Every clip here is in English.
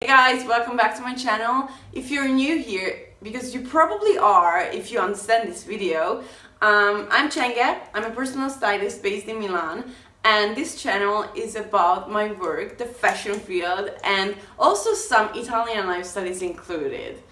guys, welcome back to my channel. If you're new here, because you probably are if you understand this video, I'm Csenge. I'm a personal stylist based in Milan, and this channel is about my work, the fashion field, and also some Italian lifestyle is included.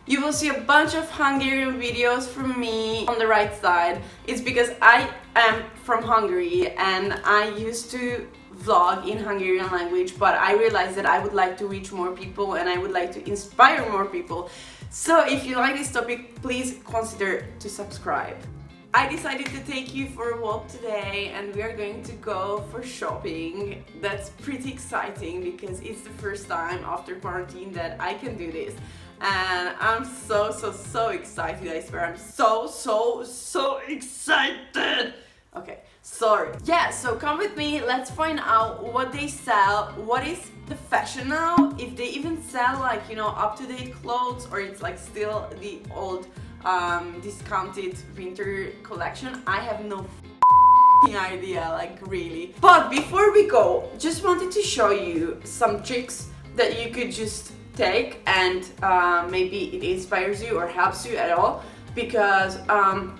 You will see a bunch of Hungarian videos from me on the right side. It's because I am from Hungary and I used to vlog in Hungarian language, but I realized that I would like to reach more people and I would like to inspire more people. So if you like this topic, please consider to subscribe. I decided to take you for a walk today and we are going to go for shopping. That's pretty exciting because it's the first time after quarantine that I can do this. And I'm so excited, I swear. I'm so excited. Okay, sorry. Yeah, so come with me, let's find out what they sell, what is the fashion now, if they even sell like, you know, up-to-date clothes or it's like still the old discounted winter collection. I have no idea, like really. But before we go, just wanted to show you some tricks that you could just take and maybe it inspires you or helps you at all, because I'm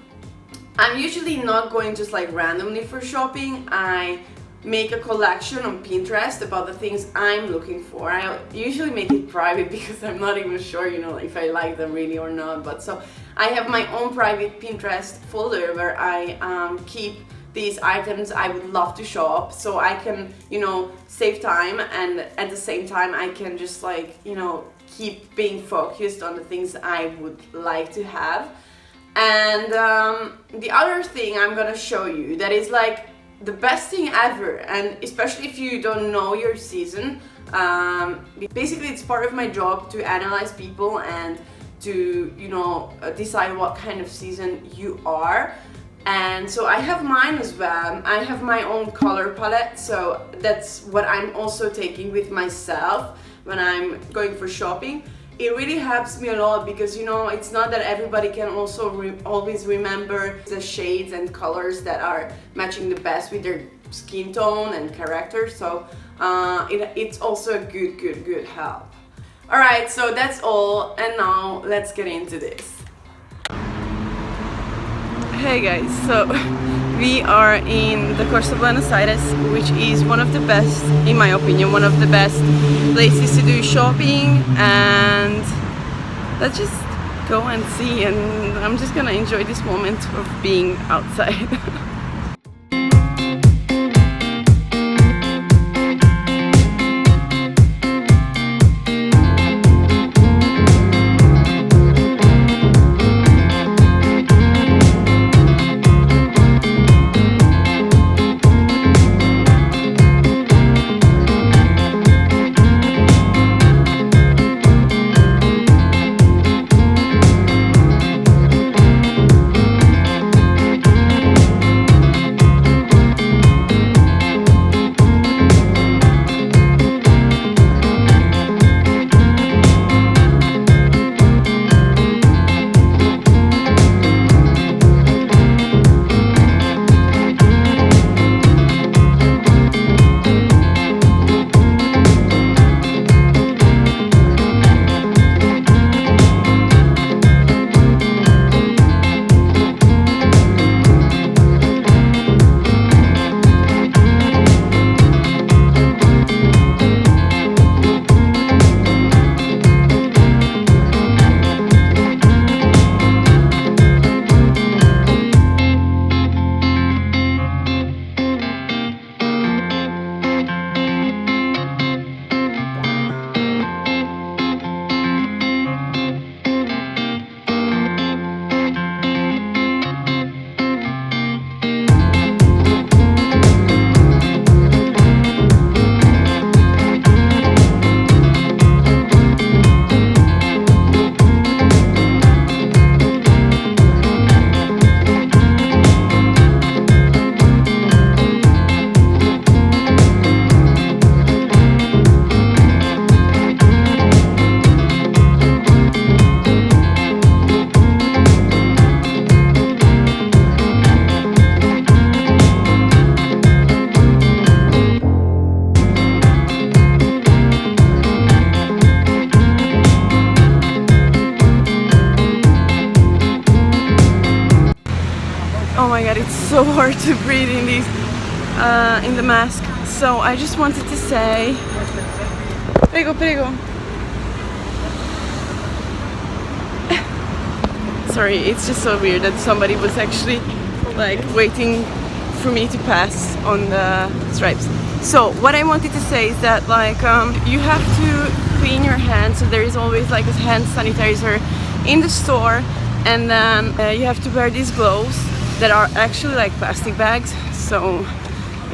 usually not going just like randomly for shopping. I make a collection on Pinterest about the things I'm looking for. I usually make it private because I'm not even sure, you know, if I like them really or not. But so I have my own private Pinterest folder where I keep these items I would love to shop, so I can, you know, save time and at the same time I can just like, you know, keep being focused on the things I would like to have. And the other thing I'm gonna show you that is like the best thing ever, and especially if you don't know your season, basically it's part of my job to analyze people and to, you know, decide what kind of season you are. And so I have mine as well. I have my own color palette, so that's what I'm also taking with myself when I'm going for shopping. It really helps me a lot because, you know, it's not that everybody can also always remember the shades and colors that are matching the best with their skin tone and character, so it's also a good help. Alright, so that's all, and now let's get into this. Hey guys, so we are in the Corso Buenos Aires, which is one of the best, in my opinion, one of the best places to do shopping, and let's just go and see, and I'm just gonna enjoy this moment of being outside. god, it's so hard to breathe in these in the mask. So I just wanted to say, prego, prego. Sorry, it's just so weird that somebody was actually like waiting for me to pass on the stripes. So what I wanted to say is that like you have to clean your hands, so there is always like a hand sanitizer in the store, and then you have to wear these gloves that are actually like plastic bags, so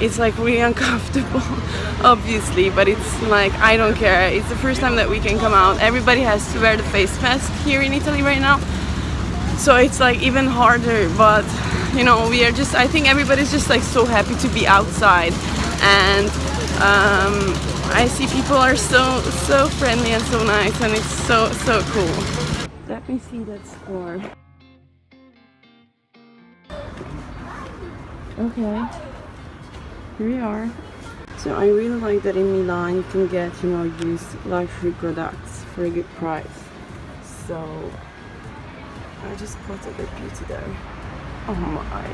it's like really uncomfortable obviously, but it's like I don't care. It's the first time that we can come out. Everybody has to wear the face mask here in Italy right now, so it's like even harder, but you know, we are just, I think everybody's just like so happy to be outside, and I see people are so friendly and so nice, and it's so cool. Let me see that score. Okay, here we are. So I really like that in Milan you can get, you know, used luxury products for a good price. So I just spotted the beauty there. Oh my.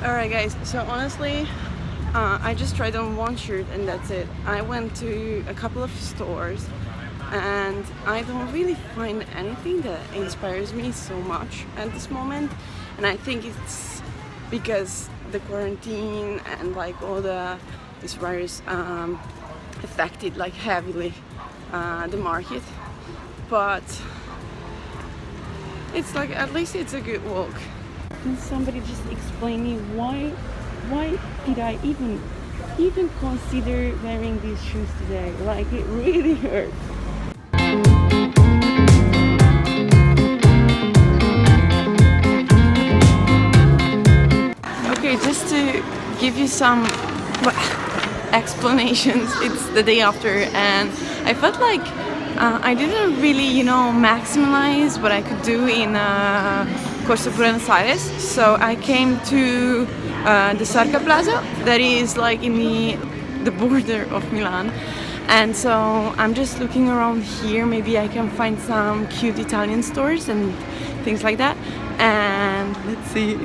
Alright guys, so honestly I just tried on one shirt and that's it. I went to a couple of stores and I don't really find anything that inspires me so much at this moment, and I think it's because the quarantine and like all this virus affected like heavily the market, but it's like at least it's a good walk. Can somebody just explain me why did I even consider wearing these shoes today? Like it really hurt. Okay, just to give you some explanations, it's the day after and I felt like I didn't really, you know, maximize what I could do in Personal Stylist. So I came to the Sarca Plaza that is like in the border of Milan, and so I'm just looking around here. Maybe I can find some cute Italian stores and things like that, and let's see.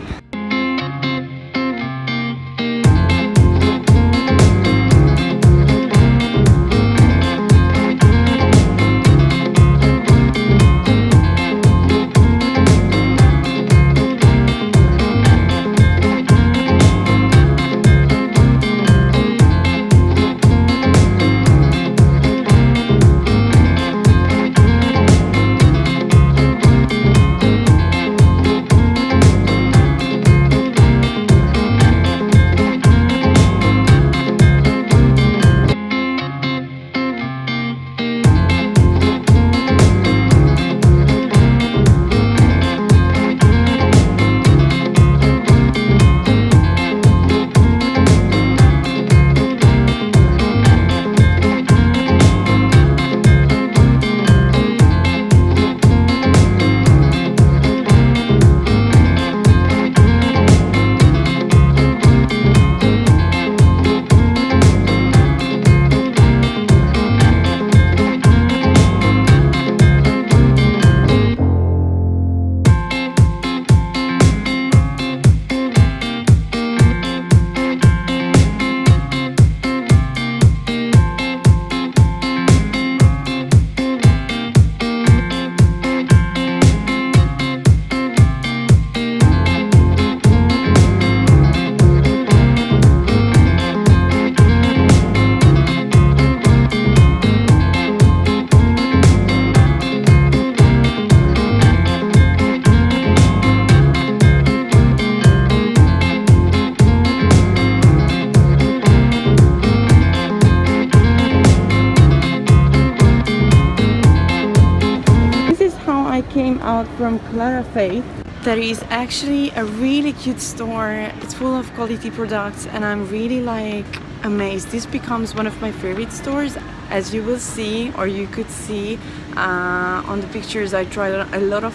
Came out from Clara Faith. There is actually a really cute store. It's full of quality products and I'm really like amazed. This becomes one of my favorite stores, as you will see, or you could see on the pictures. I tried a lot of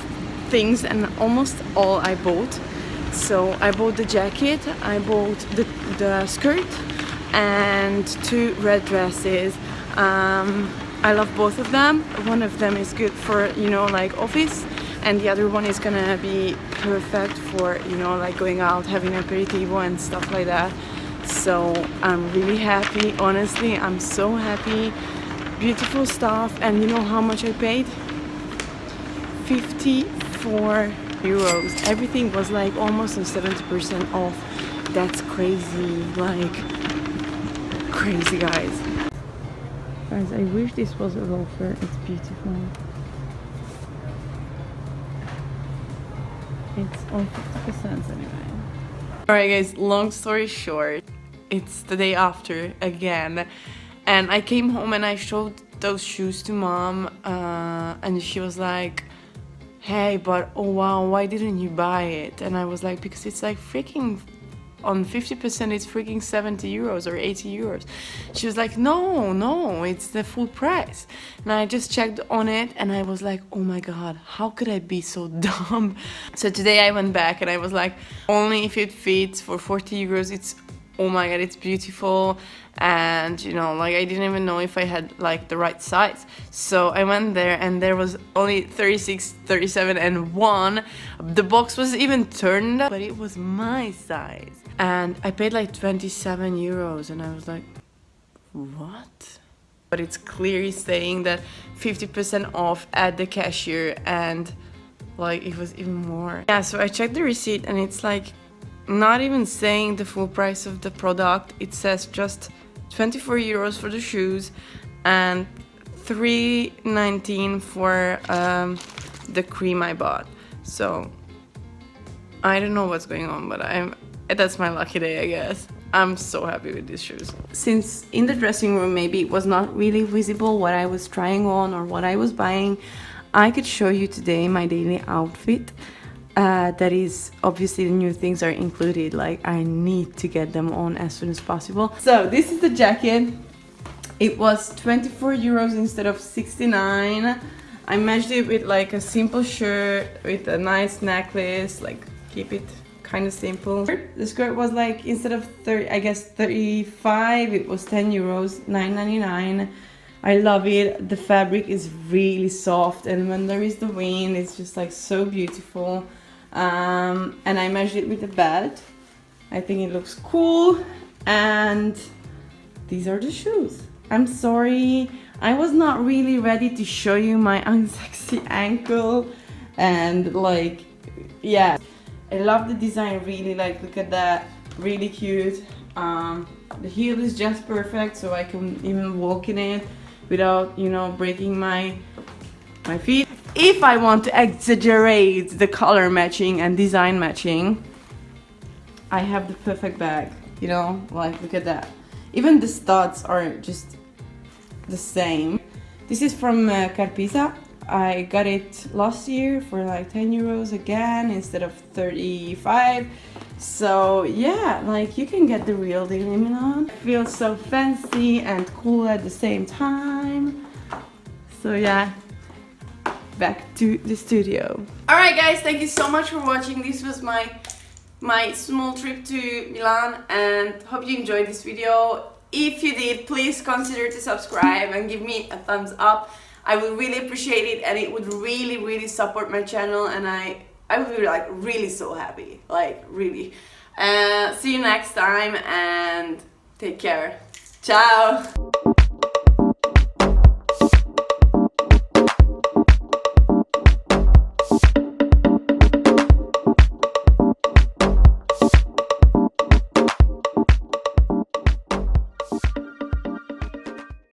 things and almost all I bought. So I bought the jacket, I bought the skirt, and 2 red dresses. I love both of them. One of them is good for, you know, like office, and the other one is gonna be perfect for, you know, like going out, having aperitivo and stuff like that. So I'm really happy, honestly, I'm so happy. Beautiful stuff. And you know how much I paid? 54 euros. Everything was like almost 70% off. That's crazy, like crazy, guys. Guys, I wish this was a loafer. It's beautiful. It's on 50% anyway. Alright guys, long story short, it's the day after again, and I came home and I showed those shoes to mom, and she was like, hey, but oh wow, why didn't you buy it? And I was like, because it's like freaking on 50%, it's freaking 70 euros or 80 euros. She was like, no, it's the full price. And I just checked on it and I was like, oh my god, how could I be so dumb? So today I went back and I was like, only if it fits for 40 euros, it's, oh my god, it's beautiful. And you know, like I didn't even know if I had like the right size. So I went there and there was only 36, 37 and 1. The box was even turned up, but it was my size. And I paid like 27 euros and I was like, what? But it's clearly saying that 50% off at the cashier, and like it was even more. Yeah, so I checked the receipt and it's like not even saying the full price of the product. It says just 24 euros for the shoes and 3.19 for the cream I bought. So I don't know what's going on, but that's my lucky day, I guess. I'm so happy with these shoes. Since in the dressing room maybe it was not really visible what I was trying on or what I was buying, I could show you today my daily outfit. That is, obviously the new things are included, like I need to get them on as soon as possible. So this is the jacket. It was 24 euros instead of 69. I matched it with like a simple shirt with a nice necklace, like keep it kind of simple. The skirt was like, instead of 30, I guess 35, it was 10 euros, 9.99. I love it. The fabric is really soft, and when there is the wind, it's just like so beautiful. And I matched it with a belt. I think it looks cool. And these are the shoes. I'm sorry, I was not really ready to show you my unsexy ankle, and like, yeah, I love the design really. Like, look at that, really cute. The heel is just perfect, so I can even walk in it without, you know, breaking my feet. If I want to exaggerate the color matching and design matching, I have the perfect bag, you know, like look at that. Even the studs are just the same. This is from Carpisa. I got it last year for like 10 euros again instead of 35. So yeah, like you can get the real deal in Milan. It feels so fancy and cool at the same time. So yeah, back to the studio. Alright guys, thank you so much for watching. This was my small trip to Milan, and hope you enjoyed this video. If you did, please consider to subscribe and give me a thumbs up. I would really appreciate it, and it would really support my channel, and I would be like really so happy, like really. See you next time and take care. Ciao!